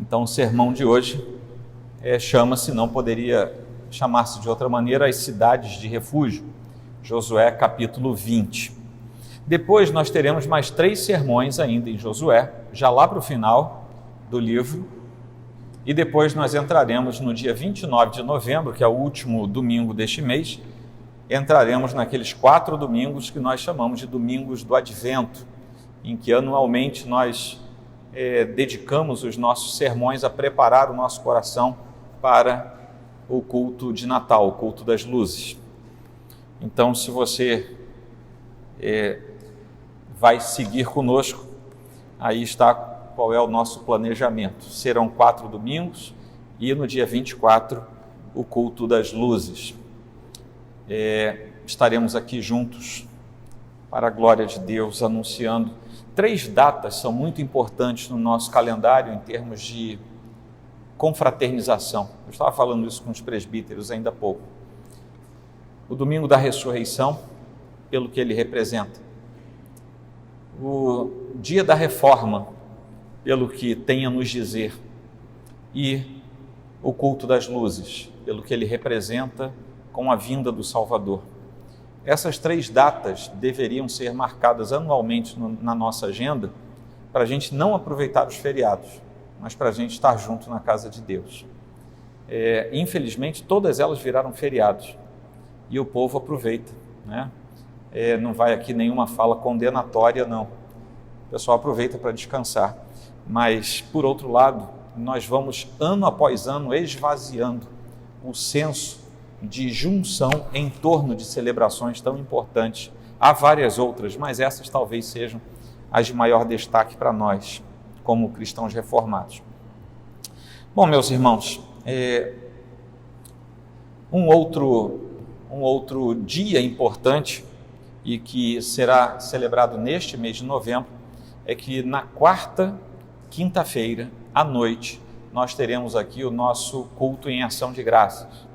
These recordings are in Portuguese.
Então o sermão de hoje chama-se, não poderia chamar-se de outra maneira, as cidades de refúgio, Josué capítulo 20. Depois nós teremos mais 3 sermões ainda em Josué, já lá para o final do livro, e depois nós entraremos no dia 29 de novembro, que é o último domingo deste mês, entraremos naqueles 4 domingos que nós chamamos de domingos do Advento, em que anualmente nós dedicamos os nossos sermões a preparar o nosso coração para o culto de Natal, o culto das luzes. Então, se você vai seguir conosco, aí está qual é o nosso planejamento. Serão 4 domingos e no dia 24 o culto das luzes. Estaremos aqui juntos para a glória de Deus, anunciando 3 datas são muito importantes no nosso calendário em termos de confraternização. Eu estava falando isso com os presbíteros ainda há pouco. O domingo da ressurreição, pelo que ele representa. O dia da reforma, pelo que tem a nos dizer. E o culto das luzes, pelo que ele representa com a vinda do Salvador. Essas 3 datas deveriam ser marcadas anualmente na nossa agenda para a gente não aproveitar os feriados, mas para a gente estar junto na casa de Deus. Infelizmente, todas elas viraram feriados e o povo aproveita, né? Não vai aqui nenhuma fala condenatória, não. O pessoal aproveita para descansar. Mas, por outro lado, nós vamos, ano após ano, esvaziando o senso de junção em torno de celebrações tão importantes. Há várias outras, mas essas talvez sejam as de maior destaque para nós, como cristãos reformados. Bom, meus irmãos, um outro dia importante e que será celebrado neste mês de novembro é que na quarta quinta-feira, à noite, nós teremos aqui o nosso culto em ação de graças.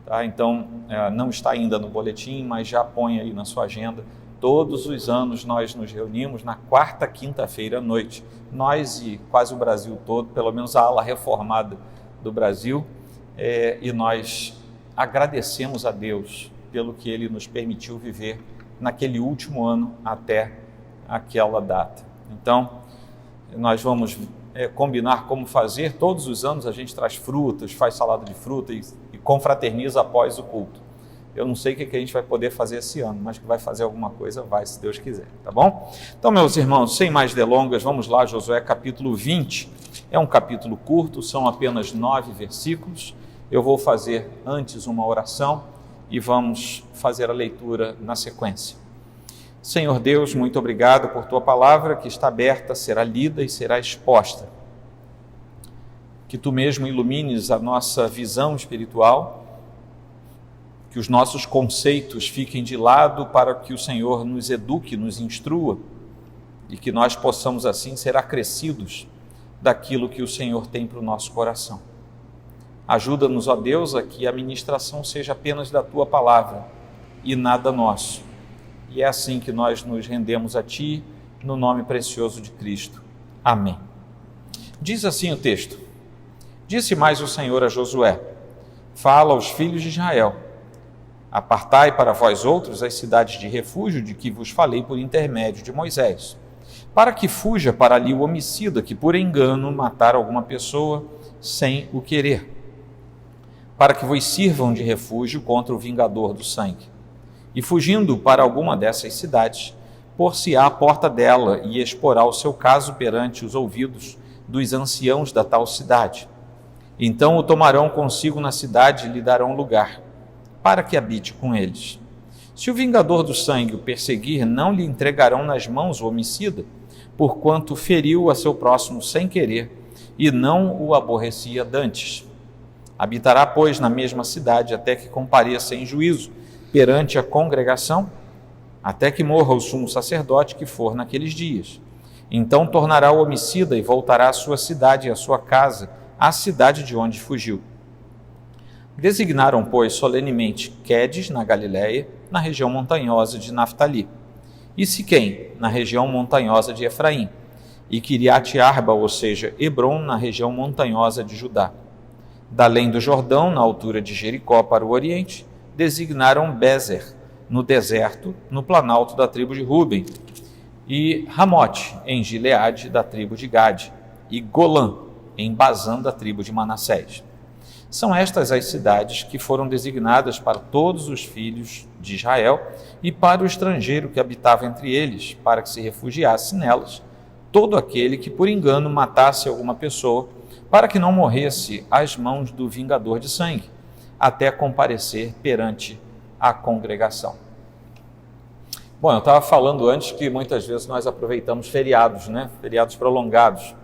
Tá? Então, não está ainda no boletim, mas já põe aí na sua agenda. Todos os anos nós nos reunimos na quarta quinta-feira à noite. Nós e quase o Brasil todo, pelo menos a ala reformada do Brasil, e nós agradecemos a Deus pelo que Ele nos permitiu viver naquele último ano até aquela data. Então, nós vamos combinar como fazer. Todos os anos a gente traz frutas, faz salada de fruta e confraterniza após o culto. Eu não sei o que a gente vai poder fazer esse ano, mas que vai fazer alguma coisa, vai, se Deus quiser, tá bom? Então, meus irmãos, sem mais delongas, vamos lá, Josué capítulo 20. É um capítulo curto, são apenas 9 versículos. Eu vou fazer antes uma oração e vamos fazer a leitura na sequência. Senhor Deus, muito obrigado por Tua palavra que está aberta, será lida e será exposta. Que Tu mesmo ilumines a nossa visão espiritual, que os nossos conceitos fiquem de lado para que o Senhor nos eduque, nos instrua e que nós possamos assim ser acrescidos daquilo que o Senhor tem para o nosso coração. Ajuda-nos, ó Deus, a que a ministração seja apenas da Tua palavra e nada nosso. E é assim que nós nos rendemos a Ti, no nome precioso de Cristo. Amém. Diz assim o texto: Disse mais o Senhor a Josué: Fala aos filhos de Israel: Apartai para vós outros as cidades de refúgio de que vos falei por intermédio de Moisés, para que fuja para ali o homicida que por engano matar alguma pessoa sem o querer, para que vos sirvam de refúgio contra o vingador do sangue. E fugindo para alguma dessas cidades, pôr-se-á à porta dela e exporá o seu caso perante os ouvidos dos anciãos da tal cidade. Então o tomarão consigo na cidade e lhe darão lugar, para que habite com eles. Se o vingador do sangue o perseguir, não lhe entregarão nas mãos o homicida, porquanto feriu a seu próximo sem querer, e não o aborrecia dantes. Habitará, pois, na mesma cidade, até que compareça em juízo perante a congregação, até que morra o sumo sacerdote que for naqueles dias. Então tornará o homicida e voltará à sua cidade e à sua casa, à cidade de onde fugiu. Designaram, pois, solenemente Quedes, na Galiléia, na região montanhosa de Naftali, e Siquém, na região montanhosa de Efraim, e Quiriate-Arba, ou seja, Hebrom, na região montanhosa de Judá. Da além do Jordão, na altura de Jericó para o oriente, designaram Bezer, no deserto, no planalto da tribo de Ruben, e Ramote, em Gileade, da tribo de Gade, e Golã, em Bazã, da tribo de Manassés. São estas as cidades que foram designadas para todos os filhos de Israel e para o estrangeiro que habitava entre eles, para que se refugiasse nelas todo aquele que por engano matasse alguma pessoa, para que não morresse às mãos do vingador de sangue, até comparecer perante a congregação. Bom, eu estava falando antes que muitas vezes nós aproveitamos feriados, né? Feriados prolongados.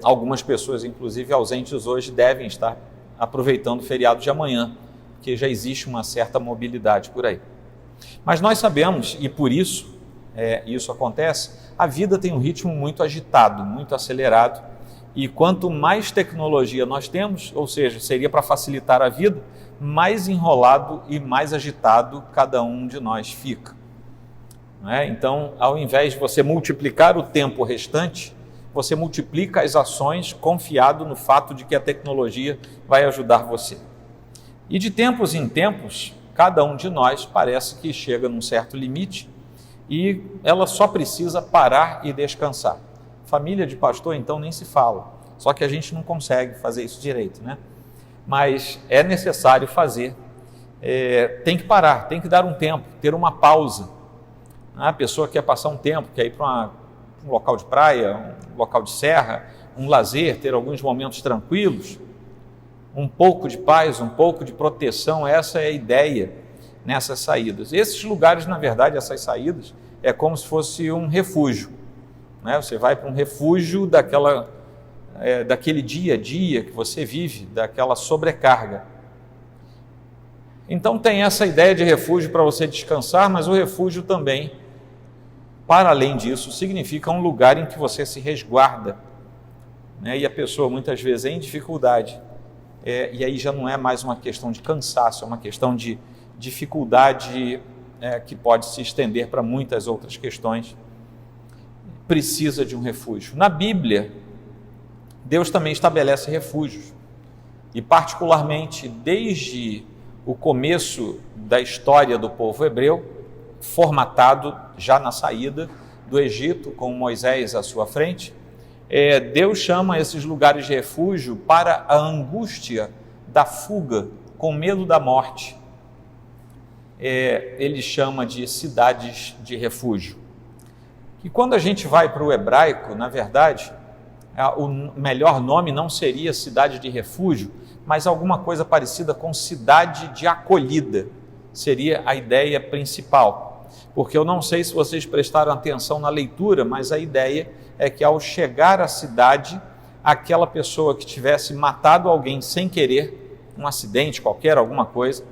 Algumas pessoas, inclusive ausentes hoje, devem estar aproveitando o feriado de amanhã, porque já existe uma certa mobilidade por aí. Mas nós sabemos, e por isso isso acontece, a vida tem um ritmo muito agitado, muito acelerado, e quanto mais tecnologia nós temos, ou seja, seria para facilitar a vida, mais enrolado e mais agitado cada um de nós fica. Não é? Então, ao invés de você multiplicar o tempo restante, você multiplica as ações confiado no fato de que a tecnologia vai ajudar você. E de tempos em tempos, cada um de nós parece que chega num certo limite e ela só precisa parar e descansar. Família de pastor, então, nem se fala. Só que a gente não consegue fazer isso direito, né? Mas é necessário fazer. Tem que parar, tem que dar um tempo, ter uma pausa. A pessoa quer passar um tempo, quer ir para um local de praia, um local de serra, um lazer, ter alguns momentos tranquilos, um pouco de paz, um pouco de proteção. Essa é a ideia nessas saídas. Esses lugares, na verdade, essas saídas, é como se fosse um refúgio, né? Você vai para um refúgio daquele dia a dia que você vive, daquela sobrecarga. Então tem essa ideia de refúgio para você descansar, mas o refúgio também, para além disso, significa um lugar em que você se resguarda, né? E a pessoa muitas vezes é em dificuldade, e aí já não é mais uma questão de cansaço, é uma questão de dificuldade que pode se estender para muitas outras questões. Precisa de um refúgio. Na Bíblia, Deus também estabelece refúgios, e particularmente desde o começo da história do povo hebreu, formatado já na saída do Egito, com Moisés à sua frente, Deus chama esses lugares de refúgio para a angústia da fuga, com medo da morte. Ele chama de cidades de refúgio. E quando a gente vai para o hebraico, na verdade, o melhor nome não seria cidade de refúgio, mas alguma coisa parecida com cidade de acolhida, seria a ideia principal. Porque eu não sei se vocês prestaram atenção na leitura, mas a ideia é que ao chegar à cidade, aquela pessoa que tivesse matado alguém sem querer, um acidente qualquer, alguma coisa,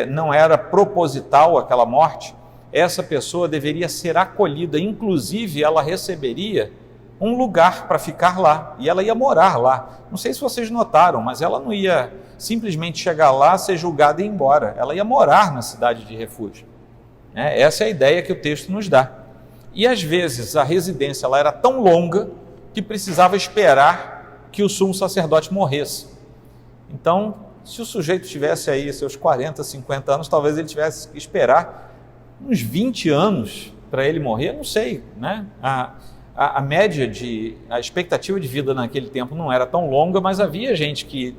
não era proposital aquela morte, essa pessoa deveria ser acolhida, inclusive ela receberia um lugar para ficar lá, e ela ia morar lá. Não sei se vocês notaram, mas ela não ia simplesmente chegar lá, ser julgada e ir embora, ela ia morar na cidade de refúgio. Essa é a ideia que o texto nos dá. E às vezes a residência ela era tão longa que precisava esperar que o sumo sacerdote morresse. Então, se o sujeito tivesse aí seus 40, 50 anos, talvez ele tivesse que esperar uns 20 anos para ele morrer, não sei, né? A média a expectativa de vida naquele tempo não era tão longa, mas havia gente que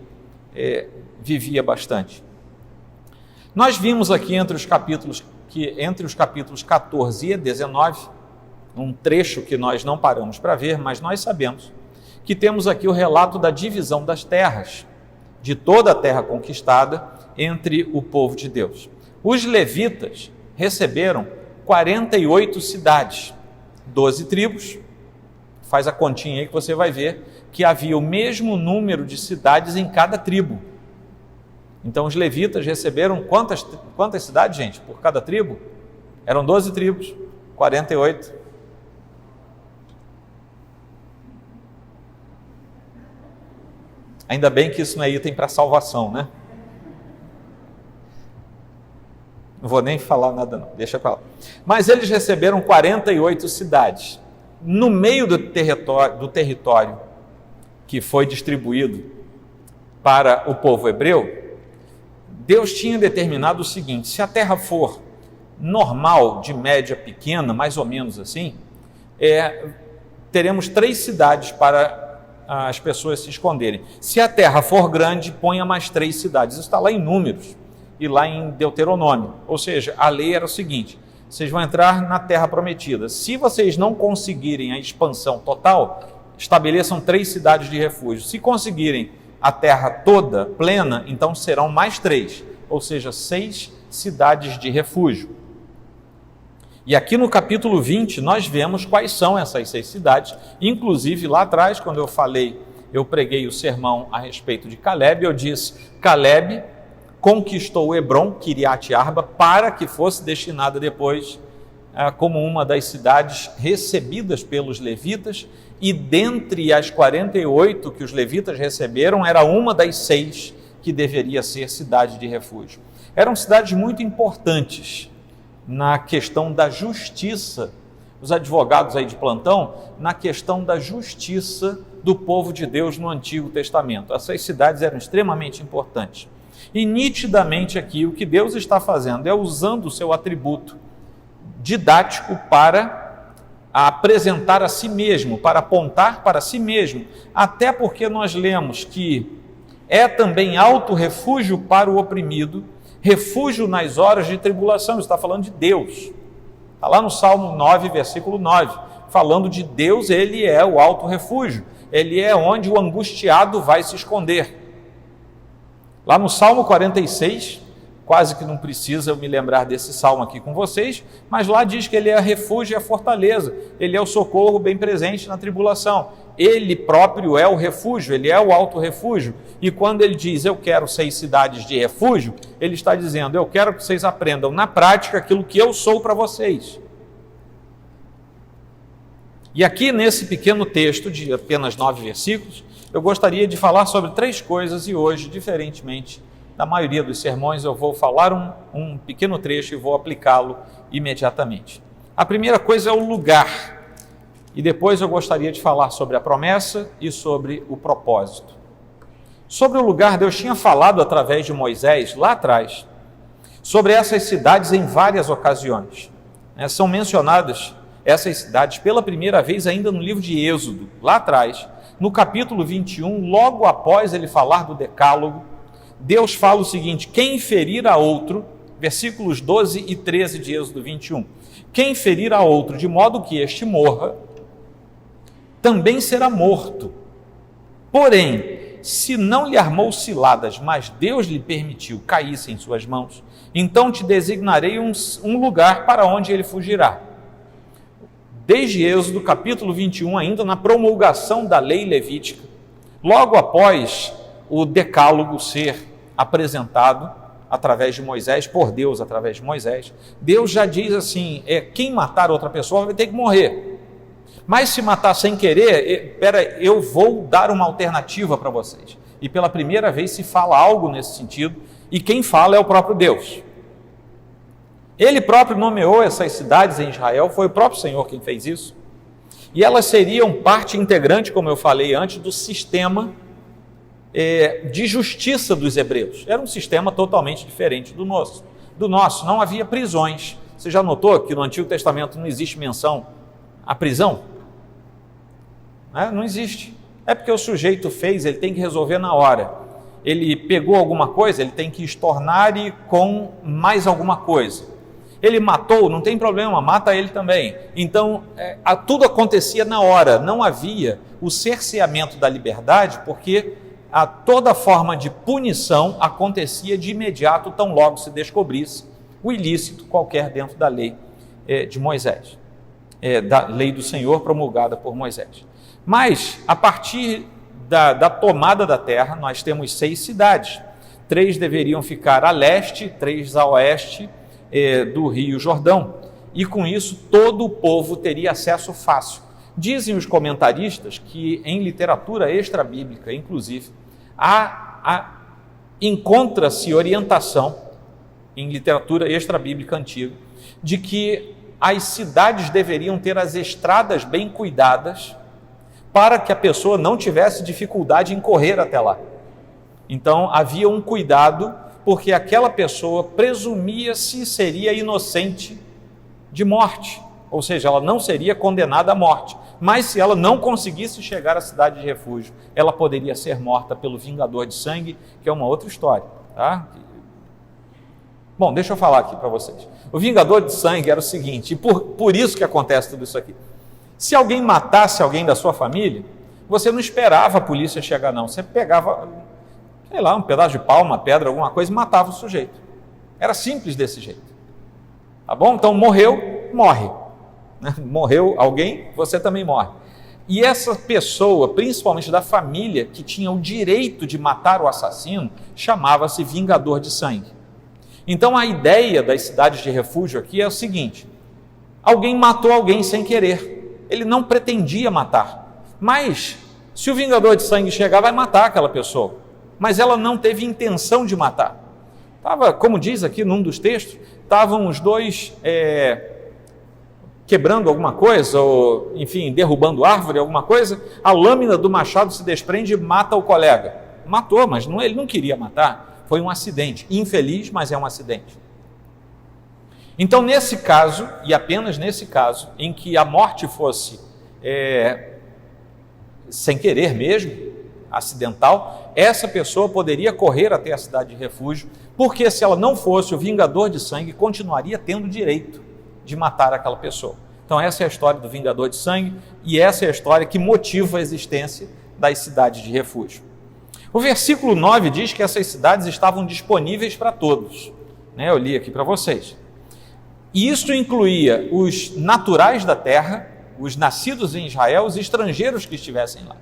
vivia bastante. Nós vimos aqui entre os capítulos 14 e 19, um trecho que nós não paramos para ver, mas nós sabemos que temos aqui o relato da divisão das terras, de toda a terra conquistada entre o povo de Deus. Os levitas receberam 48 cidades, 12 tribos. Faz a continha aí que você vai ver que havia o mesmo número de cidades em cada tribo. Então os levitas receberam quantas cidades, gente, por cada tribo? Eram 12 tribos, 48. Ainda bem que isso não é item para salvação, né? Não vou nem falar nada não, deixa para lá. Mas eles receberam 48 cidades. no meio do território que foi distribuído para o povo hebreu, Deus tinha determinado o seguinte: se a terra for normal, de média pequena, mais ou menos assim, teremos 3 cidades para as pessoas se esconderem. Se a terra for grande, ponha mais 3 cidades. Isso está lá em Números e lá em Deuteronômio. Ou seja, a lei era o seguinte: vocês vão entrar na terra prometida. Se vocês não conseguirem a expansão total, estabeleçam 3 cidades de refúgio. Se conseguirem a terra toda plena, então serão mais 3, ou seja, 6 cidades de refúgio. E aqui no capítulo 20 nós vemos quais são essas 6 cidades. Inclusive lá atrás, quando eu preguei o sermão a respeito de Caleb, eu disse: Caleb conquistou Hebrom, Kiriat Arba, para que fosse destinada depois como uma das cidades recebidas pelos levitas, e dentre as 48 que os levitas receberam, era uma das 6 que deveria ser cidade de refúgio. Eram cidades muito importantes na questão da justiça, os advogados aí de plantão, na questão da justiça do povo de Deus no Antigo Testamento. Essas cidades eram extremamente importantes. E nitidamente aqui o que Deus está fazendo é usando o seu atributo didático para apresentar a si mesmo, para apontar para si mesmo, até porque nós lemos que é também alto refúgio para o oprimido, refúgio nas horas de tribulação. Está falando de Deus. Está lá no Salmo 9, versículo 9, falando de Deus. Ele é o alto refúgio, ele é onde o angustiado vai se esconder. Lá no Salmo 46, quase que não precisa eu me lembrar desse salmo aqui com vocês, mas lá diz que ele é refúgio e a fortaleza, ele é o socorro bem presente na tribulação. Ele próprio é o refúgio, ele é o alto refúgio. E quando ele diz: eu quero 6 cidades de refúgio, ele está dizendo: eu quero que vocês aprendam na prática aquilo que eu sou para vocês. E aqui nesse pequeno texto de apenas 9 versículos, eu gostaria de falar sobre 3 coisas, e hoje, diferentemente da maioria dos sermões, eu vou falar um pequeno trecho e vou aplicá-lo imediatamente. A primeira coisa é o lugar, e depois eu gostaria de falar sobre a promessa e sobre o propósito. Sobre o lugar, Deus tinha falado através de Moisés, lá atrás, sobre essas cidades em várias ocasiões. São mencionadas essas cidades pela primeira vez ainda no livro de Êxodo, lá atrás, no capítulo 21, logo após ele falar do decálogo. Deus fala o seguinte: quem ferir a outro, versículos 12 e 13 de Êxodo 21, quem ferir a outro de modo que este morra, também será morto. Porém, se não lhe armou ciladas, mas Deus lhe permitiu caísse em suas mãos, então te designarei um lugar para onde ele fugirá. Desde Êxodo capítulo 21, ainda na promulgação da lei levítica, logo após o decálogo ser apresentado através de Moisés, por Deus através de Moisés, Deus já diz assim: quem matar outra pessoa vai ter que morrer. Mas se matar sem querer, eu vou dar uma alternativa para vocês. E pela primeira vez se fala algo nesse sentido, e quem fala é o próprio Deus. Ele próprio nomeou essas cidades em Israel, foi o próprio Senhor quem fez isso. E elas seriam parte integrante, como eu falei antes, do sistema de justiça dos hebreus. Era um sistema totalmente diferente do nosso. Não havia prisões. Você já notou que no Antigo Testamento não existe menção à prisão? Não existe. É porque o sujeito fez, ele tem que resolver na hora. Ele pegou alguma coisa, ele tem que estornar-lhe com mais alguma coisa. Ele matou, não tem problema, mata ele também. Então, tudo acontecia na hora, não havia o cerceamento da liberdade, porque toda forma de punição acontecia de imediato, tão logo se descobrisse o ilícito qualquer dentro da lei de Moisés, da lei do Senhor promulgada por Moisés. Mas, a partir da tomada da terra, nós temos 6 cidades. 3 deveriam ficar a leste, 3 a oeste do Rio Jordão, e com isso todo o povo teria acesso fácil. Dizem os comentaristas que em literatura extra-bíblica, inclusive, encontra-se orientação em literatura extra-bíblica antiga de que as cidades deveriam ter as estradas bem cuidadas para que a pessoa não tivesse dificuldade em correr até lá. Então havia um cuidado, porque aquela pessoa presumia-se seria inocente de morte, ou seja, ela não seria condenada à morte, mas se ela não conseguisse chegar à cidade de refúgio, ela poderia ser morta pelo vingador de sangue, que é uma outra história, tá? Bom, deixa eu falar aqui para vocês. O vingador de sangue era o seguinte, e por isso que acontece tudo isso aqui. Se alguém matasse alguém da sua família, você não esperava a polícia chegar, não. Você pegava, sei lá, um pedaço de pau, uma pedra, alguma coisa e matava o sujeito. Era simples desse jeito. Tá bom? Então morreu, morre. Morreu alguém, você também morre. E essa pessoa, principalmente da família, que tinha o direito de matar o assassino, chamava-se vingador de sangue. Então a ideia das cidades de refúgio aqui é o seguinte: alguém matou alguém sem querer, ele não pretendia matar, mas se o vingador de sangue chegar, vai matar aquela pessoa, mas ela não teve intenção de matar. Como diz aqui num dos textos, estavam os dois quebrando alguma coisa, ou enfim, derrubando árvore, alguma coisa, a lâmina do machado se desprende e mata o colega. Matou, mas ele não queria matar. Foi um acidente, infeliz, mas é um acidente. Então, nesse caso, e apenas nesse caso, em que a morte fosse sem querer mesmo, acidental, essa pessoa poderia correr até a cidade de refúgio, porque se ela não fosse, o vingador de sangue continuaria tendo direito de matar aquela pessoa. Então, essa é a história do vingador de sangue, e essa é a história que motiva a existência das cidades de refúgio. O versículo 9 diz que essas cidades estavam disponíveis para todos, né? Eu li aqui para vocês. E isso incluía os naturais da terra, os nascidos em Israel, os estrangeiros que estivessem lá.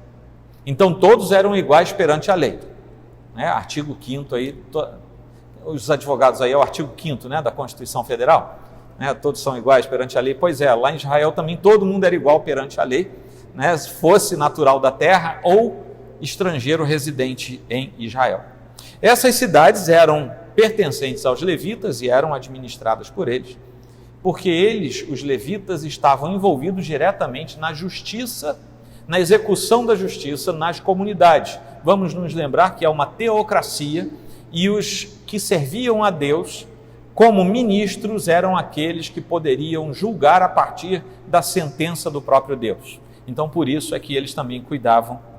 Então todos eram iguais perante a lei, né? Artigo 5º aí, os advogados aí é o artigo 5º, né, da Constituição Federal, né? Todos são iguais perante a lei. Pois é, lá em Israel também todo mundo era igual perante a lei, né? Se fosse natural da terra ou estrangeiro residente em Israel. Essas cidades eram pertencentes aos levitas e eram administradas por eles, porque eles, os levitas, estavam envolvidos diretamente na justiça, na execução da justiça nas comunidades. Vamos nos lembrar que é uma teocracia e os que serviam a Deus como ministros eram aqueles que poderiam julgar a partir da sentença do próprio Deus. Então, por isso é que eles também cuidavam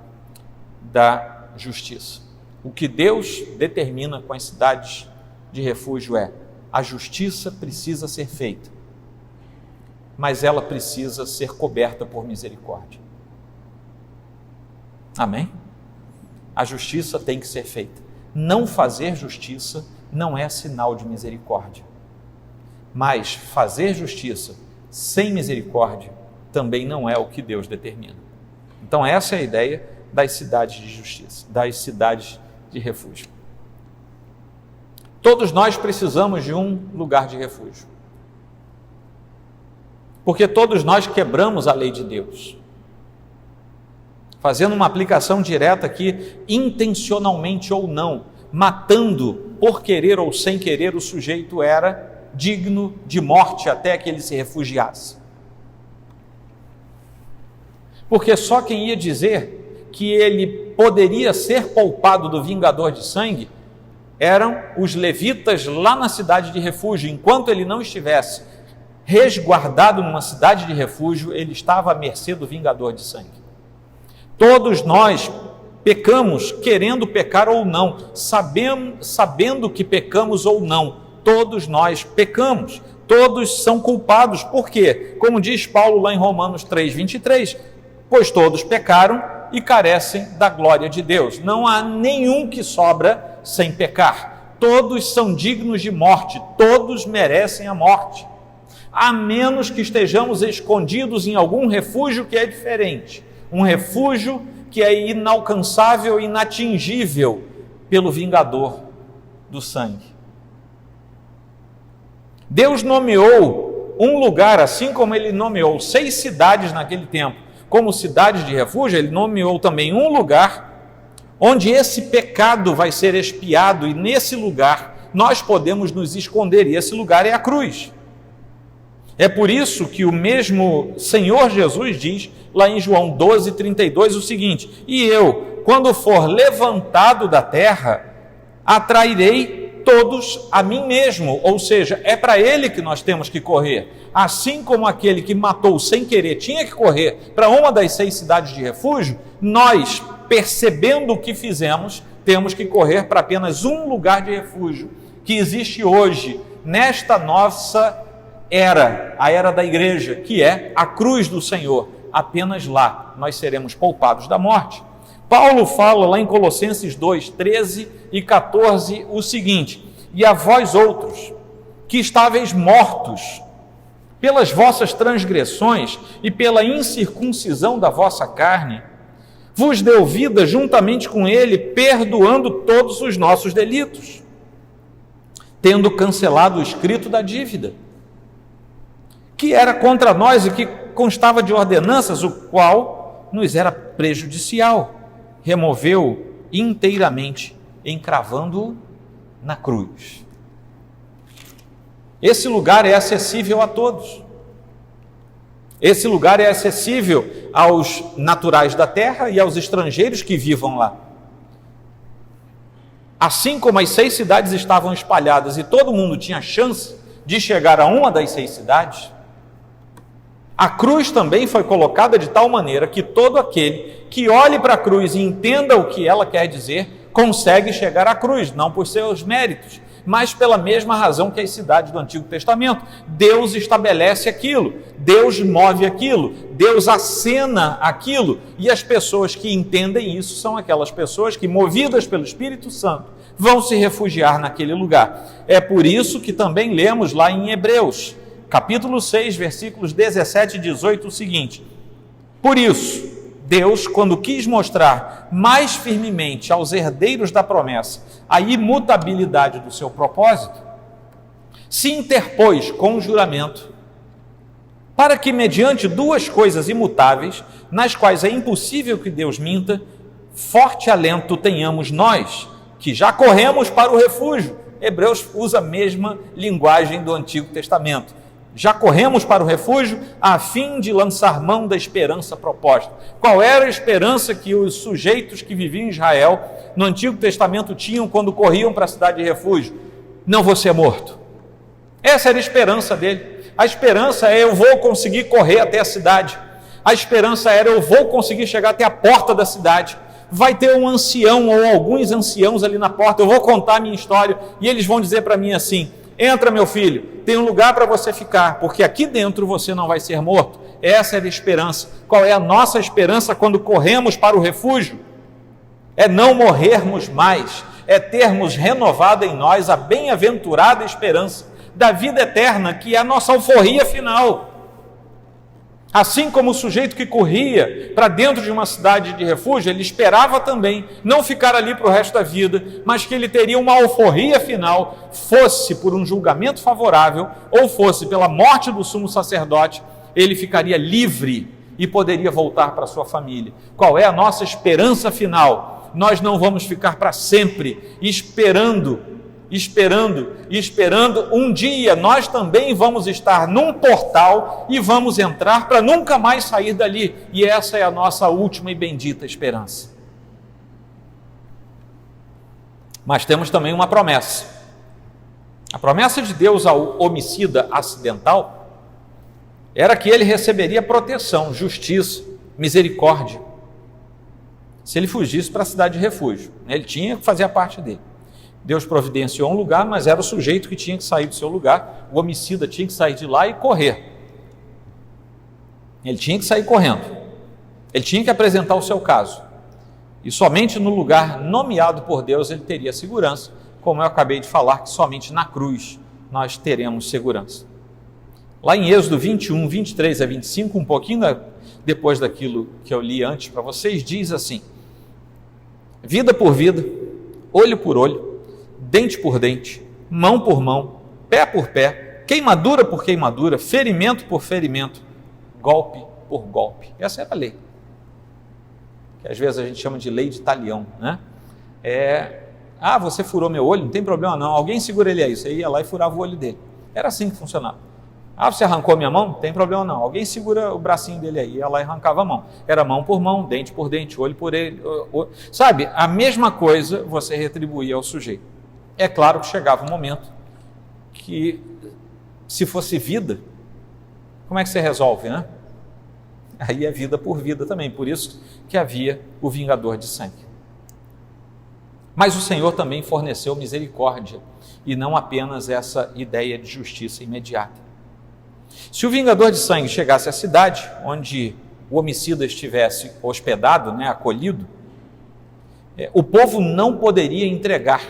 da justiça. O que Deus determina com as cidades de refúgio é: a justiça precisa ser feita, mas ela precisa ser coberta por misericórdia. Amém? A justiça tem que ser feita. Não fazer justiça não é sinal de misericórdia, mas fazer justiça sem misericórdia também não é o que Deus determina. Então essa é a ideia das cidades de justiça, das cidades de refúgio. Todos nós precisamos de um lugar de refúgio, porque todos nós quebramos a lei de Deus. Fazendo uma aplicação direta aqui, intencionalmente ou não, matando por querer ou sem querer, o sujeito era digno de morte até que ele se refugiasse. Porque só quem ia dizer que ele poderia ser poupado do vingador de sangue eram os levitas lá na cidade de refúgio. Enquanto ele não estivesse resguardado numa cidade de refúgio, ele estava à mercê do vingador de sangue. Todos nós pecamos, querendo pecar ou não, sabendo que pecamos ou não, todos nós pecamos, todos são culpados. Por quê? Como diz Paulo lá em Romanos 3:23, pois todos pecaram e carecem da glória de Deus. Não há nenhum que sobra sem pecar. Todos são dignos de morte, todos merecem a morte, a menos que estejamos escondidos em algum refúgio que é diferente, um refúgio que é inalcançável, inatingível pelo vingador do sangue. Deus nomeou um lugar, assim como ele nomeou 6 cidades naquele tempo como cidades de refúgio, ele nomeou também um lugar onde esse pecado vai ser expiado, e nesse lugar nós podemos nos esconder, e esse lugar é a cruz. É por isso que o mesmo Senhor Jesus diz, lá em João 12:32, o seguinte: e eu, quando for levantado da terra, atrairei todos a mim mesmo. Ou seja, é para ele que nós temos que correr. Assim como aquele que matou sem querer tinha que correr para uma das 6 cidades de refúgio, nós, percebendo o que fizemos, temos que correr para apenas um lugar de refúgio que existe hoje, nesta nossa era, a era da igreja, que é a cruz do Senhor. Apenas lá nós seremos poupados da morte. Paulo fala lá em Colossenses 2, 13 e 14 o seguinte: e a vós outros, que estáveis mortos pelas vossas transgressões e pela incircuncisão da vossa carne, vos deu vida juntamente com ele, perdoando todos os nossos delitos, tendo cancelado o escrito da dívida, que era contra nós e que constava de ordenanças, o qual nos era prejudicial. Removeu inteiramente, encravando-o na cruz. Esse lugar é acessível a todos. Esse lugar é acessível aos naturais da terra e aos estrangeiros que vivam lá. Assim como as 6 cidades estavam espalhadas e todo mundo tinha chance de chegar a uma das 6 cidades, a cruz também foi colocada de tal maneira que todo aquele que olhe para a cruz e entenda o que ela quer dizer, consegue chegar à cruz, não por seus méritos, mas pela mesma razão que as cidades do Antigo Testamento. Deus estabelece aquilo, Deus move aquilo, Deus acena aquilo, e as pessoas que entendem isso são aquelas pessoas que, movidas pelo Espírito Santo, vão se refugiar naquele lugar. É por isso que também lemos lá em Hebreus, capítulo 6, versículos 17 e 18, o seguinte: por isso, Deus, quando quis mostrar mais firmemente aos herdeiros da promessa a imutabilidade do seu propósito, se interpôs com o juramento, para que, mediante 2 coisas imutáveis, nas quais é impossível que Deus minta, forte alento tenhamos nós, que já corremos para o refúgio. Hebreus usa a mesma linguagem do Antigo Testamento. Já corremos para o refúgio a fim de lançar mão da esperança proposta. Qual era a esperança que os sujeitos que viviam em Israel no Antigo Testamento tinham quando corriam para a cidade de refúgio? Não vou ser morto. Essa era a esperança dele. A esperança é: eu vou conseguir correr até a cidade. A esperança era: eu vou conseguir chegar até a porta da cidade. Vai ter um ancião ou alguns anciãos ali na porta, eu vou contar a minha história e eles vão dizer para mim assim: entra, meu filho, tem um lugar para você ficar, porque aqui dentro você não vai ser morto. Essa era a esperança. Qual é a nossa esperança quando corremos para o refúgio? É não morrermos mais, é termos renovado em nós a bem-aventurada esperança da vida eterna, que é a nossa alforria final. Assim como o sujeito que corria para dentro de uma cidade de refúgio, ele esperava também não ficar ali para o resto da vida, mas que ele teria uma alforria final, fosse por um julgamento favorável ou fosse pela morte do sumo sacerdote, ele ficaria livre e poderia voltar para a sua família. Qual é a nossa esperança final? Nós não vamos ficar para sempre esperando. Um dia nós também vamos estar num portal e vamos entrar para nunca mais sair dali. E essa é a nossa última e bendita esperança. Mas temos também uma promessa. A promessa de Deus ao homicida acidental era que ele receberia proteção, justiça, misericórdia, se ele fugisse para a cidade de refúgio. Ele tinha que fazer a parte dele. Deus providenciou um lugar, mas era o sujeito que tinha que sair do seu lugar, o homicida tinha que sair de lá e correr. Ele tinha que sair correndo, ele tinha que apresentar o seu caso, e somente no lugar nomeado por Deus ele teria segurança, como eu acabei de falar, que somente na cruz nós teremos segurança. Lá em Êxodo 21, 23 a 25, um pouquinho depois daquilo que eu li antes para vocês, diz assim: vida por vida, olho por olho, dente por dente, mão por mão, pé por pé, queimadura por queimadura, ferimento por ferimento, golpe por golpe. Essa era a lei, que às vezes a gente chama de lei de talião, né? Você furou meu olho, não tem problema não, alguém segura ele aí. Você ia lá e furava o olho dele. Era assim que funcionava. Ah, você arrancou minha mão? Não tem problema não. Alguém segura o bracinho dele aí. Ela arrancava a mão. Era mão por mão, dente por dente, olho por olho. Sabe, a mesma coisa você retribuía ao sujeito. É claro que chegava um momento que, se fosse vida, como é que você resolve, né? Aí é vida por vida também. Por isso que havia o vingador de sangue. Mas o Senhor também forneceu misericórdia e não apenas essa ideia de justiça imediata. Se o vingador de sangue chegasse à cidade onde o homicida estivesse hospedado, acolhido, o povo não poderia entregar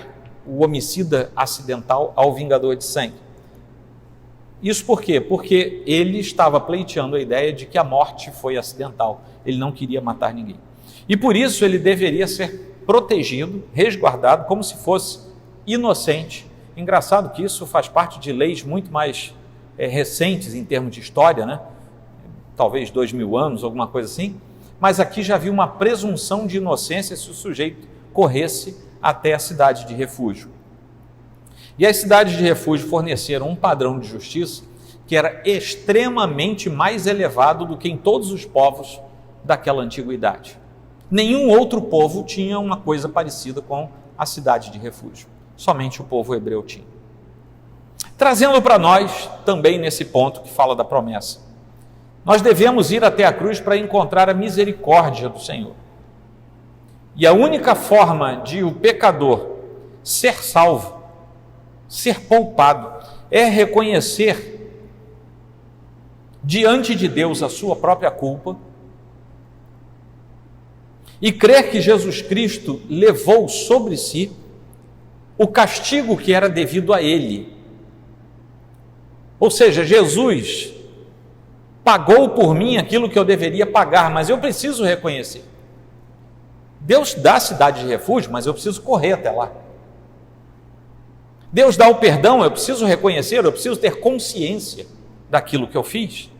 o homicida acidental ao vingador de sangue. Isso por quê? Porque ele estava pleiteando a ideia de que a morte foi acidental. Ele não queria matar ninguém. E por isso ele deveria ser protegido, resguardado, como se fosse inocente. Engraçado que isso faz parte de leis muito mais recentes em termos de história, talvez 2000 anos, alguma coisa assim, mas aqui já havia uma presunção de inocência se o sujeito corresse até a cidade de refúgio. E as cidades de refúgio forneceram um padrão de justiça que era extremamente mais elevado do que em todos os povos daquela antiguidade. Nenhum outro povo tinha uma coisa parecida com a cidade de refúgio, somente o povo hebreu tinha. Trazendo para nós, também nesse ponto que fala da promessa, nós devemos ir até a cruz para encontrar a misericórdia do Senhor. E a única forma de o pecador ser salvo, ser poupado, é reconhecer diante de Deus a sua própria culpa e crer que Jesus Cristo levou sobre si o castigo que era devido a ele. Ou seja, Jesus pagou por mim aquilo que eu deveria pagar, mas eu preciso reconhecer. Deus dá a cidade de refúgio, mas eu preciso correr até lá. Deus dá o perdão, eu preciso reconhecer, eu preciso ter consciência daquilo que eu fiz.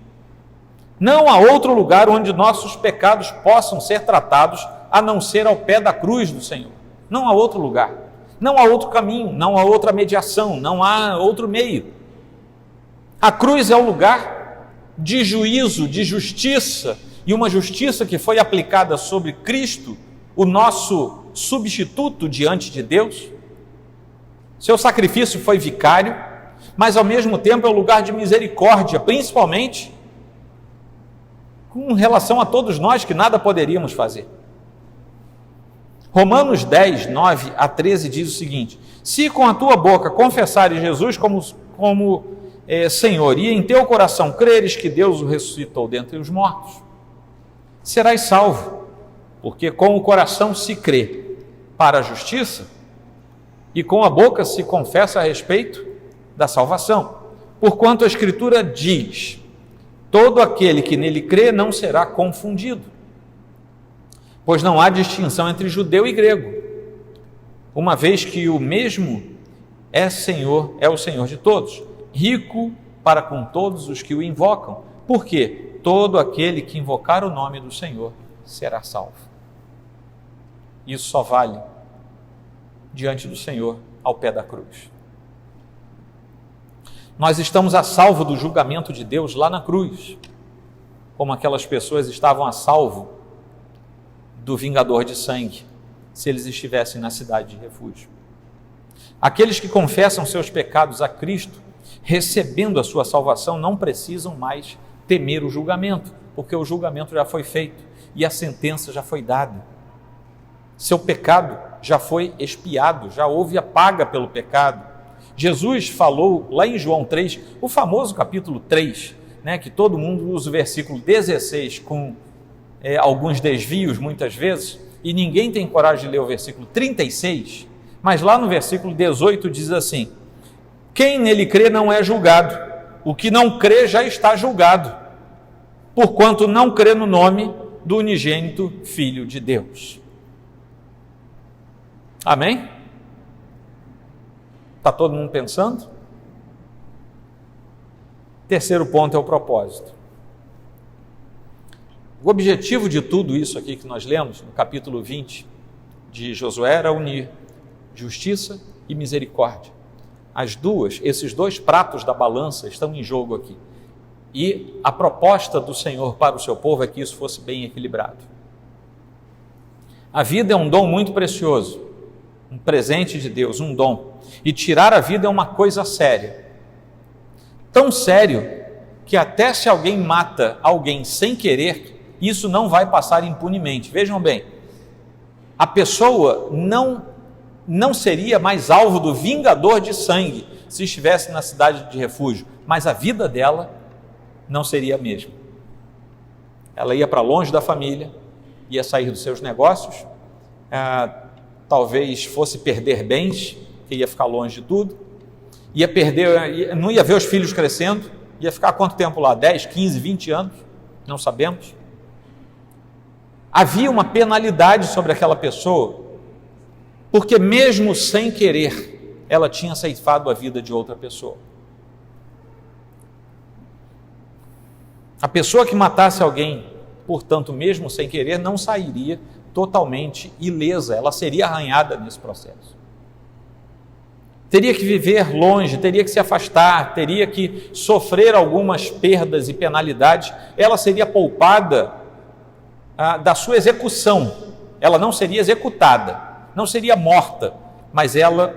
Não há outro lugar onde nossos pecados possam ser tratados a não ser ao pé da cruz do Senhor. Não há outro lugar, não há outro caminho, não há outra mediação, não há outro meio. A cruz é o lugar de juízo, de justiça, e uma justiça que foi aplicada sobre Cristo, o nosso substituto diante de Deus. Seu sacrifício foi vicário, mas ao mesmo tempo é um lugar de misericórdia, principalmente com relação a todos nós que nada poderíamos fazer. Romanos 10, 9 a 13 diz o seguinte: se com a tua boca confessares Jesus como Senhor, e em teu coração creres que Deus o ressuscitou dentre os mortos, serás salvo, porque com o coração se crê para a justiça, e com a boca se confessa a respeito da salvação. Porquanto a Escritura diz: todo aquele que nele crê não será confundido, pois não há distinção entre judeu e grego, uma vez que o mesmo é o Senhor de todos, rico para com todos os que o invocam, porque todo aquele que invocar o nome do Senhor será salvo. Isso só vale diante do Senhor ao pé da cruz. Nós estamos a salvo do julgamento de Deus lá na cruz, como aquelas pessoas estavam a salvo do vingador de sangue, se eles estivessem na cidade de refúgio. Aqueles que confessam seus pecados a Cristo, recebendo a sua salvação, não precisam mais temer o julgamento, porque o julgamento já foi feito e a sentença já foi dada. Seu pecado já foi expiado, já houve a paga pelo pecado. Jesus falou lá em João 3, o famoso capítulo 3, que todo mundo usa o versículo 16 com alguns desvios muitas vezes, e ninguém tem coragem de ler o versículo 36, mas lá no versículo 18 diz assim: quem nele crê não é julgado, o que não crê já está julgado, porquanto não crê no nome do unigênito Filho de Deus. Amém? Está todo mundo pensando? Terceiro ponto é o propósito. O objetivo de tudo isso aqui que nós lemos, no capítulo 20 de Josué, era unir justiça e misericórdia. Esses dois pratos da balança estão em jogo aqui. E a proposta do Senhor para o seu povo é que isso fosse bem equilibrado. A vida é um dom muito precioso, um presente de Deus, um dom. E tirar a vida é uma coisa séria. Tão sério que até se alguém mata alguém sem querer, isso não vai passar impunemente. Vejam bem, a pessoa não seria mais alvo do vingador de sangue se estivesse na cidade de refúgio, mas a vida dela não seria a mesma. Ela ia para longe da família, ia sair dos seus negócios, talvez fosse perder bens, que ia ficar longe de tudo, não ia ver os filhos crescendo, ia ficar quanto tempo lá? 10, 15, 20 anos? Não sabemos. Havia uma penalidade sobre aquela pessoa, porque mesmo sem querer, ela tinha ceifado a vida de outra pessoa. A pessoa que matasse alguém, portanto, mesmo sem querer, não sairia totalmente ilesa, ela seria arranhada nesse processo. Teria que viver longe, teria que se afastar, teria que sofrer algumas perdas e penalidades, ela seria poupada da sua execução, ela não seria executada, não seria morta, mas ela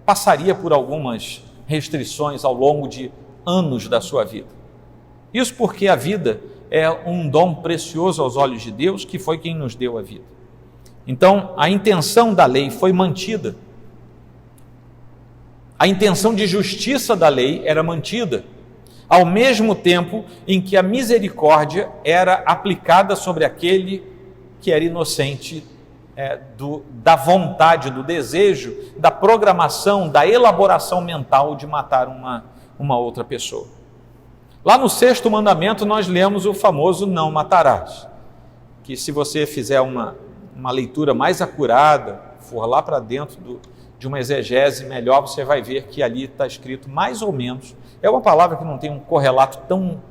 passaria por algumas restrições ao longo de anos da sua vida. Isso porque a vida é um dom precioso aos olhos de Deus, que foi quem nos deu a vida. Então, a intenção da lei foi mantida. A intenção de justiça da lei era mantida, ao mesmo tempo em que a misericórdia era aplicada sobre aquele que era inocente da vontade, do desejo, da programação, da elaboração mental de matar uma outra pessoa. Lá no 6º mandamento nós lemos o famoso não matarás, que se você fizer uma leitura mais acurada, for lá para dentro de uma exegese melhor, você vai ver que ali está escrito mais ou menos, é uma palavra que não tem um correlato tão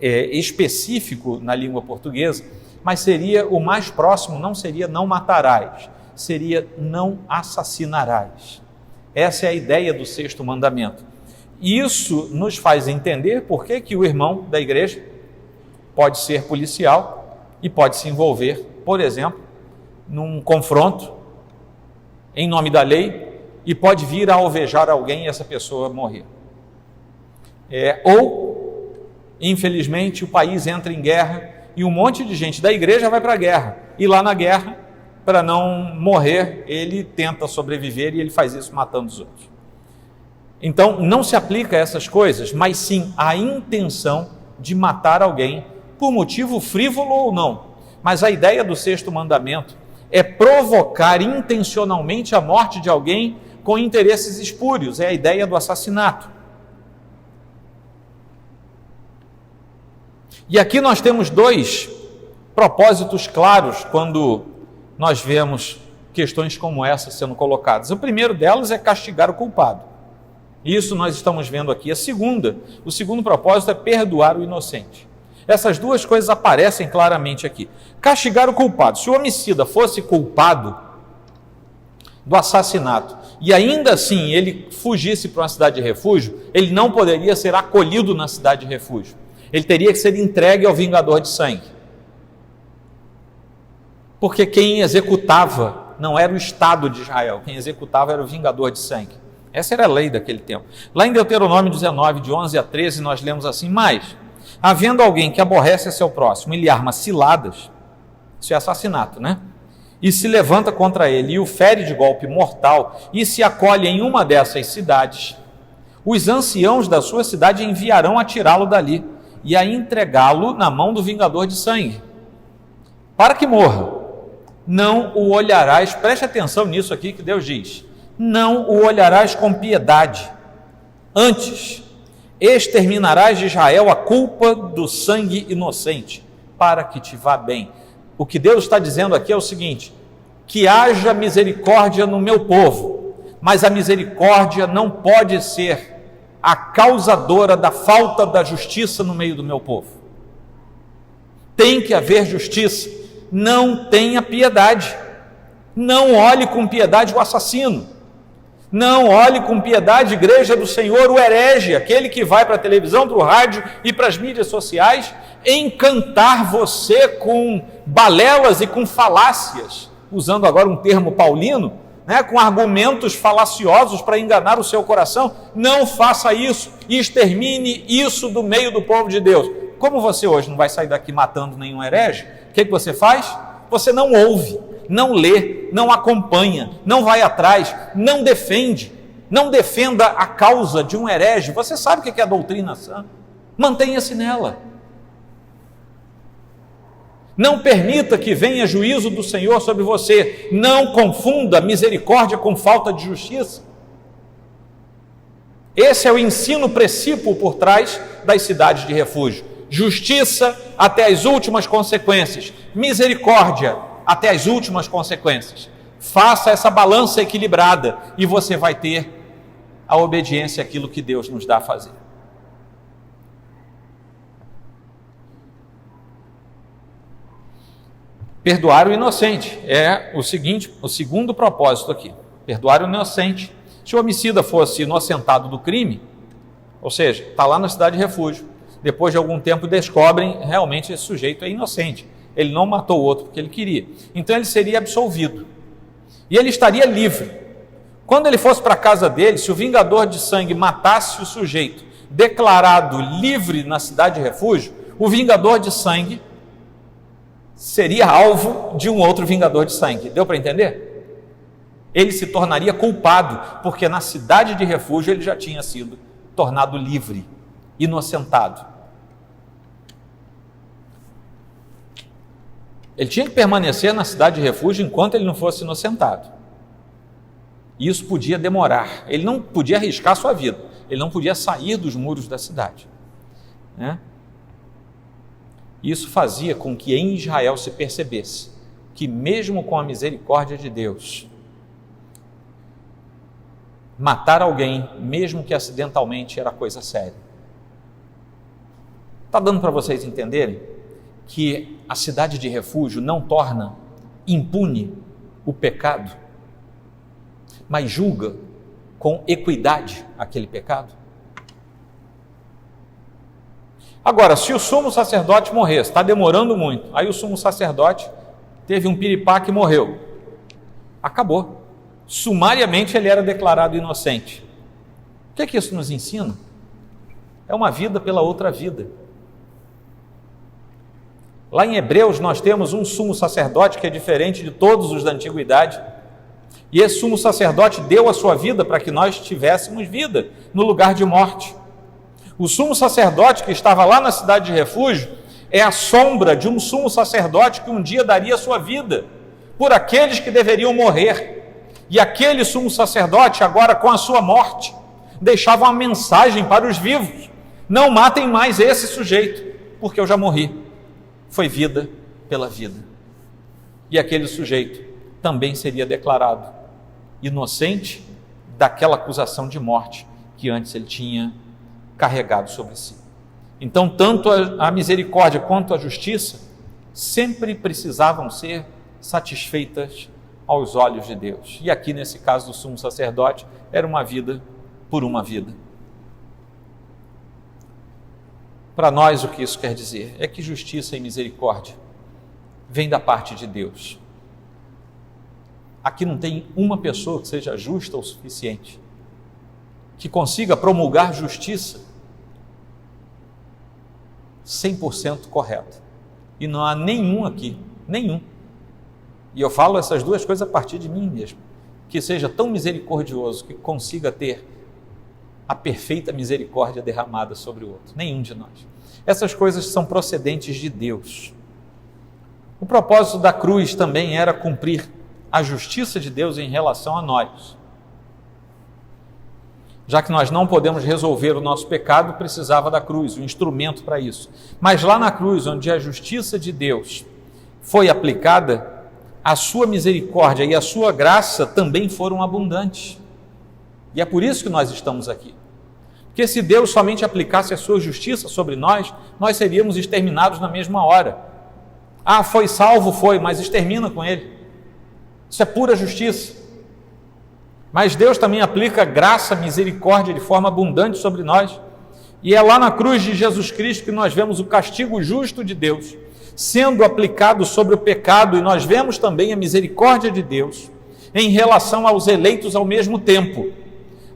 específico na língua portuguesa, mas seria o mais próximo, não seria não matarás, seria não assassinarás. Essa é a ideia do 6º mandamento. E isso nos faz entender por que o irmão da igreja pode ser policial e pode se envolver, por exemplo, num confronto em nome da lei e pode vir a alvejar alguém e essa pessoa morrer. Ou, infelizmente, o país entra em guerra e um monte de gente da igreja vai para a guerra. E lá na guerra, para não morrer, ele tenta sobreviver e ele faz isso matando os outros. Então, não se aplica a essas coisas, mas sim a intenção de matar alguém, por motivo frívolo ou não. Mas a ideia do 6º mandamento é provocar intencionalmente a morte de alguém com interesses espúrios, é a ideia do assassinato. E aqui nós temos 2 propósitos claros quando nós vemos questões como essa sendo colocadas. O primeiro delas é castigar o culpado. Isso nós estamos vendo aqui. O segundo propósito é perdoar o inocente. Essas 2 coisas aparecem claramente aqui. Castigar o culpado. Se o homicida fosse culpado do assassinato e ainda assim ele fugisse para uma cidade de refúgio, ele não poderia ser acolhido na cidade de refúgio. Ele teria que ser entregue ao vingador de sangue. Porque quem executava não era o Estado de Israel, quem executava era o vingador de sangue. Essa era a lei daquele tempo. Lá em Deuteronômio 19, de 11 a 13, nós lemos assim: mas, havendo alguém que aborrece a seu próximo e lhe arma ciladas, isso é assassinato, né? E se levanta contra ele e o fere de golpe mortal e se acolhe em uma dessas cidades, os anciãos da sua cidade enviarão a tirá-lo dali e a entregá-lo na mão do vingador de sangue, para que morra. Não o olharás, preste atenção nisso aqui que Deus diz, não o olharás com piedade, antes exterminarás de Israel a culpa do sangue inocente, para que te vá bem. O que Deus está dizendo aqui é o seguinte: que haja misericórdia no meu povo, mas a misericórdia não pode ser a causadora da falta da justiça no meio do meu povo. Tem que haver justiça, não tenha piedade, não olhe com piedade o assassino, Não olhe com piedade, igreja do Senhor, o herege, aquele que vai para a televisão, para o rádio e para as mídias sociais, encantar você com balelas e com falácias, usando agora um termo paulino, com argumentos falaciosos para enganar o seu coração. Não faça isso, extermine isso do meio do povo de Deus. Como você hoje não vai sair daqui matando nenhum herege, o que você faz? Você não ouve, não lê, não acompanha, não vai atrás, não defende, não defenda a causa de um herege. Você sabe o que é a doutrina sã? Mantenha-se nela. Não permita que venha juízo do Senhor sobre você. Não confunda misericórdia com falta de justiça. Esse é o ensino precípio por trás das cidades de refúgio. Justiça até as últimas consequências. Misericórdia até as últimas consequências. Faça essa balança equilibrada e você vai ter a obediência àquilo que Deus nos dá a fazer. Perdoar o inocente é o segundo propósito aqui. Perdoar o inocente. Se o homicida fosse inocentado do crime, ou seja, está lá na cidade de refúgio, depois de algum tempo descobrem realmente esse sujeito é inocente. Ele não matou o outro porque ele queria. Então ele seria absolvido. E ele estaria livre. Quando ele fosse para a casa dele, se o vingador de sangue matasse o sujeito declarado livre na cidade de refúgio, o vingador de sangue seria alvo de um outro vingador de sangue. Deu para entender? Ele se tornaria culpado, porque na cidade de refúgio ele já tinha sido tornado livre, inocentado. Ele tinha que permanecer na cidade de refúgio enquanto ele não fosse inocentado. Isso podia demorar. Ele não podia arriscar a sua vida. Ele não podia sair dos muros da cidade. Isso fazia com que em Israel se percebesse que mesmo com a misericórdia de Deus, matar alguém, mesmo que acidentalmente, era coisa séria. Está dando para vocês entenderem que a cidade de refúgio não torna impune o pecado, mas julga com equidade aquele pecado? Agora, se o sumo sacerdote morresse, está demorando muito, aí o sumo sacerdote teve um piripaque e morreu, acabou. Sumariamente ele era declarado inocente. O que é que isso nos ensina? É uma vida pela outra vida. Lá em Hebreus nós temos um sumo sacerdote que é diferente de todos os da antiguidade, e esse sumo sacerdote deu a sua vida para que nós tivéssemos vida no lugar de morte. O sumo sacerdote que estava lá na cidade de refúgio é a sombra de um sumo sacerdote que um dia daria a sua vida por aqueles que deveriam morrer. E aquele sumo sacerdote, agora com a sua morte, deixava uma mensagem para os vivos: não matem mais esse sujeito, porque eu já morri. Foi vida pela vida. E aquele sujeito também seria declarado inocente daquela acusação de morte que antes ele tinha carregado sobre si. Então, tanto a misericórdia quanto a justiça sempre precisavam ser satisfeitas aos olhos de Deus. E aqui, nesse caso do sumo sacerdote, era uma vida por uma vida. Para nós, o que isso quer dizer? É que justiça e misericórdia vem da parte de Deus. Aqui não tem uma pessoa que seja justa o suficiente, que consiga promulgar justiça 100% correta. E não há nenhum aqui, nenhum. E eu falo essas duas coisas a partir de mim mesmo, que seja tão misericordioso que consiga ter a perfeita misericórdia derramada sobre o outro. Nenhum de nós. Essas coisas são procedentes de Deus. O propósito da cruz também era cumprir a justiça de Deus em relação a nós. Já que nós não podemos resolver o nosso pecado, precisava da cruz, um instrumento para isso. Mas lá na cruz, onde a justiça de Deus foi aplicada, a sua misericórdia e a sua graça também foram abundantes. E é por isso que nós estamos aqui. Porque se Deus somente aplicasse a sua justiça sobre nós, nós seríamos exterminados na mesma hora. Ah, foi salvo, foi, mas extermina com ele. Isso é pura justiça. Mas Deus também aplica graça, misericórdia de forma abundante sobre nós. E é lá na cruz de Jesus Cristo que nós vemos o castigo justo de Deus sendo aplicado sobre o pecado, e nós vemos também a misericórdia de Deus em relação aos eleitos ao mesmo tempo.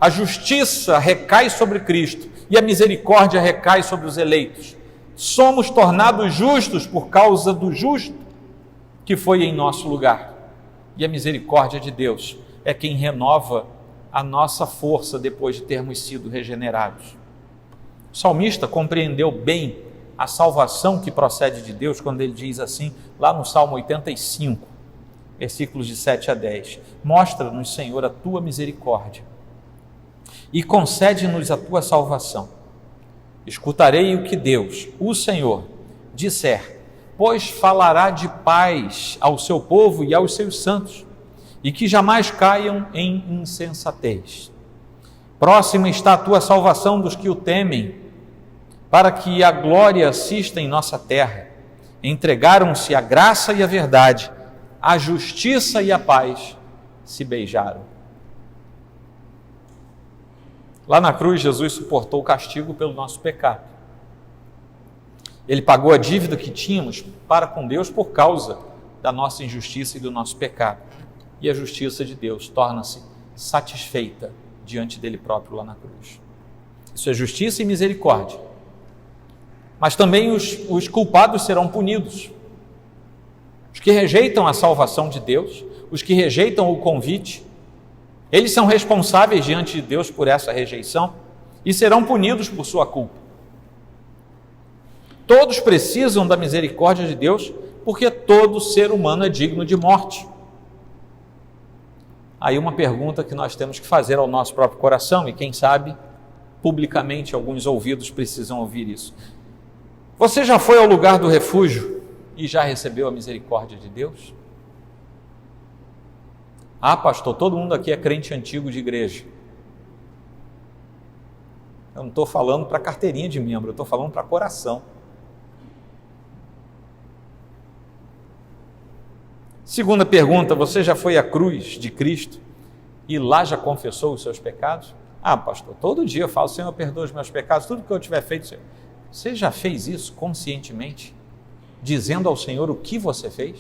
A justiça recai sobre Cristo e a misericórdia recai sobre os eleitos. Somos tornados justos por causa do justo que foi em nosso lugar. E a misericórdia de Deus é quem renova a nossa força depois de termos sido regenerados. O salmista compreendeu bem a salvação que procede de Deus quando ele diz assim, lá no Salmo 85, versículos de 7 a 10. Mostra-nos, Senhor, a tua misericórdia e concede-nos a tua salvação. Escutarei o que Deus, o Senhor, disser, pois falará de paz ao seu povo e aos seus santos, e que jamais caiam em insensatez. Próxima está a tua salvação dos que o temem, para que a glória assista em nossa terra. Entregaram-se a graça e a verdade, a justiça e a paz se beijaram. Lá na cruz, Jesus suportou o castigo pelo nosso pecado. Ele pagou a dívida que tínhamos para com Deus por causa da nossa injustiça e do nosso pecado. E a justiça de Deus torna-se satisfeita diante dele próprio lá na cruz. Isso é justiça e misericórdia. Mas também os culpados serão punidos. Os que rejeitam a salvação de Deus, os que rejeitam o convite, eles são responsáveis diante de Deus por essa rejeição e serão punidos por sua culpa. Todos precisam da misericórdia de Deus, porque todo ser humano é digno de morte. Aí uma pergunta que nós temos que fazer ao nosso próprio coração, e quem sabe, publicamente, alguns ouvidos precisam ouvir isso. Você já foi ao lugar do refúgio e já recebeu a misericórdia de Deus? Ah, pastor, todo mundo aqui é crente antigo de igreja. Eu não estou falando para carteirinha de membro, eu estou falando para coração. Segunda pergunta, você já foi à cruz de Cristo e lá já confessou os seus pecados? Ah, pastor, todo dia eu falo, Senhor, perdoa os meus pecados, tudo que eu tiver feito, Senhor. Você já fez isso conscientemente? Dizendo ao Senhor o que você fez?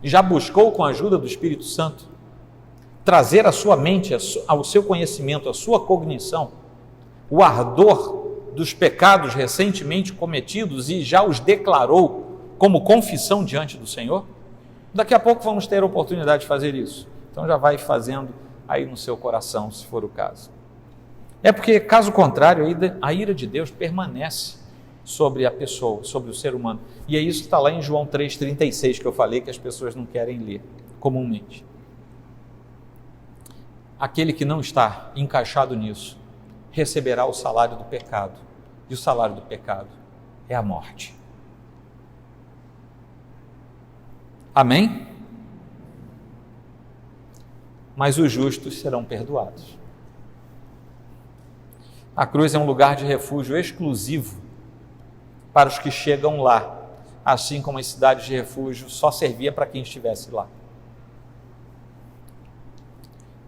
Já buscou com a ajuda do Espírito Santo trazer à sua mente, ao seu conhecimento, à sua cognição, o ardor dos pecados recentemente cometidos e já os declarou como confissão diante do Senhor? Daqui a pouco vamos ter a oportunidade de fazer isso. Então já vai fazendo aí no seu coração, se for o caso. É porque, caso contrário, a ira de Deus permanece sobre a pessoa, sobre o ser humano. E é isso que está lá em João 3,36, que eu falei que as pessoas não querem ler comumente. Aquele que não está encaixado nisso, receberá o salário do pecado. E o salário do pecado é a morte. Amém? Mas os justos serão perdoados. A cruz é um lugar de refúgio exclusivo para os que chegam lá, assim como as cidades de refúgio só servia para quem estivesse lá.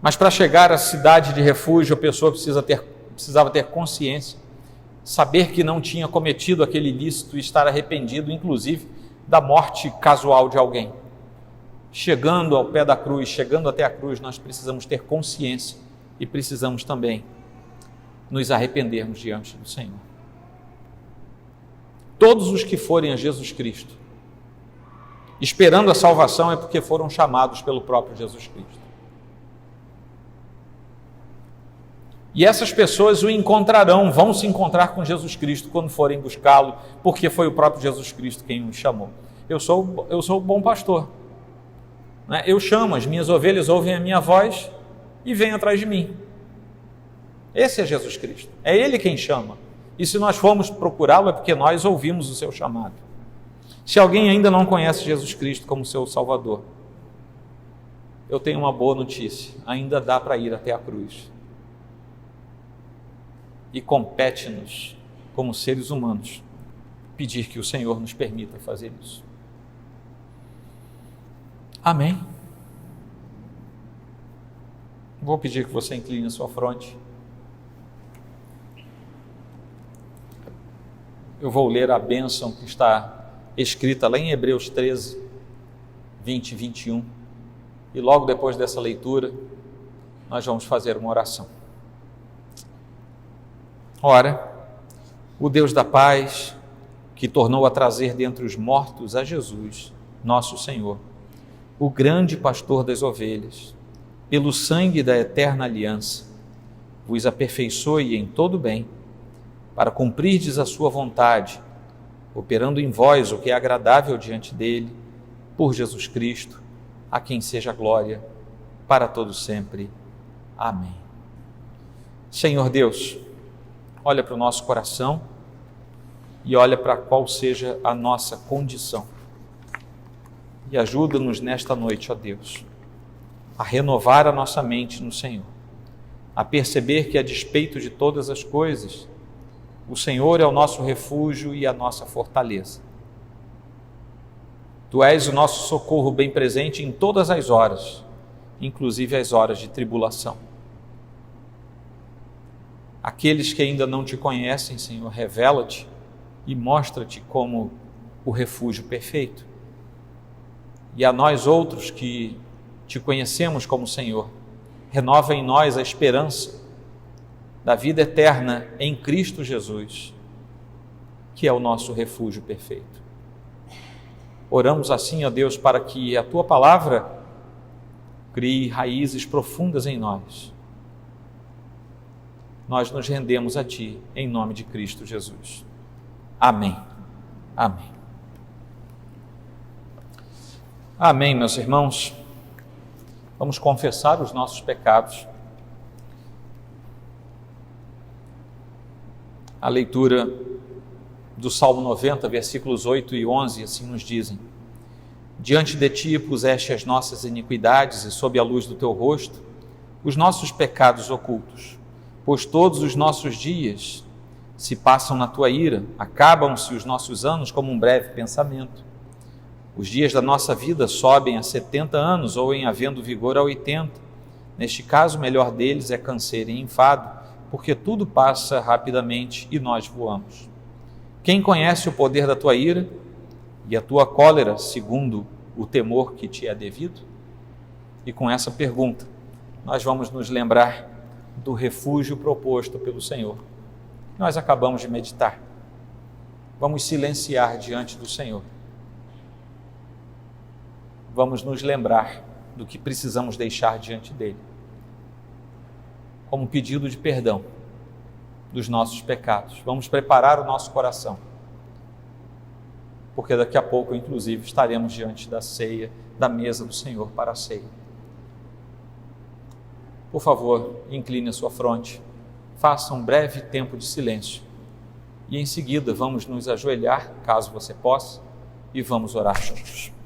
Mas para chegar à cidade de refúgio, a pessoa precisava ter consciência, saber que não tinha cometido aquele ilícito e estar arrependido, inclusive, da morte casual de alguém. Chegando ao pé da cruz, chegando até a cruz, nós precisamos ter consciência e precisamos também nos arrependermos diante do Senhor. Todos os que forem a Jesus Cristo, esperando a salvação, é porque foram chamados pelo próprio Jesus Cristo. E essas pessoas o encontrarão, vão se encontrar com Jesus Cristo quando forem buscá-lo, porque foi o próprio Jesus Cristo quem os chamou. Eu sou o bom pastor. Eu chamo, as minhas ovelhas ouvem a minha voz e vêm atrás de mim. Esse é Jesus Cristo, é Ele quem chama. E se nós formos procurá-lo é porque nós ouvimos o seu chamado. Se alguém ainda não conhece Jesus Cristo como seu Salvador, eu tenho uma boa notícia, ainda dá para ir até a cruz. E compete-nos, como seres humanos, pedir que o Senhor nos permita fazer isso. Amém? Vou pedir que você incline a sua fronte. Eu vou ler a bênção que está escrita lá em Hebreus 13, 20 e 21. E logo depois dessa leitura, nós vamos fazer uma oração. Ora, o Deus da paz, que tornou a trazer dentre os mortos a Jesus, nosso Senhor, o grande pastor das ovelhas, pelo sangue da eterna aliança, vos aperfeiçoe em todo bem, para cumprirdes a sua vontade, operando em vós o que é agradável diante dele, por Jesus Cristo, a quem seja glória para todos sempre. Amém. Senhor Deus, olha para o nosso coração e olha para qual seja a nossa condição. E ajuda-nos nesta noite, ó Deus, a renovar a nossa mente no Senhor, a perceber que, a despeito de todas as coisas, o Senhor é o nosso refúgio e a nossa fortaleza. Tu és o nosso socorro bem presente em todas as horas, inclusive as horas de tribulação. Aqueles que ainda não te conhecem, Senhor, revela-te e mostra-te como o refúgio perfeito. E a nós outros que te conhecemos como Senhor, renova em nós a esperança da vida eterna em Cristo Jesus, que é o nosso refúgio perfeito. Oramos assim, ó Deus, para que a Tua palavra crie raízes profundas em nós. Nós nos rendemos a Ti, em nome de Cristo Jesus. Amém. Amém. Amém, meus irmãos. Vamos confessar os nossos pecados. A leitura do Salmo 90, versículos 8 e 11, assim nos dizem: Diante de ti puseste as nossas iniquidades e sob a luz do teu rosto os nossos pecados ocultos, pois todos os nossos dias se passam na tua ira, acabam-se os nossos anos como um breve pensamento. Os dias da nossa vida sobem a 70 anos ou em havendo vigor a 80. Neste caso, o melhor deles é canseiro e enfado, porque tudo passa rapidamente e nós voamos. Quem conhece o poder da tua ira e a tua cólera, segundo o temor que te é devido? E com essa pergunta, nós vamos nos lembrar do refúgio proposto pelo Senhor. Nós acabamos de meditar. Vamos silenciar diante do Senhor. Vamos nos lembrar do que precisamos deixar diante dele, como pedido de perdão dos nossos pecados. Vamos preparar o nosso coração, porque daqui a pouco, inclusive, estaremos diante da ceia, da mesa do Senhor para a ceia. Por favor, incline a sua fronte, faça um breve tempo de silêncio e em seguida vamos nos ajoelhar, caso você possa, e vamos orar juntos.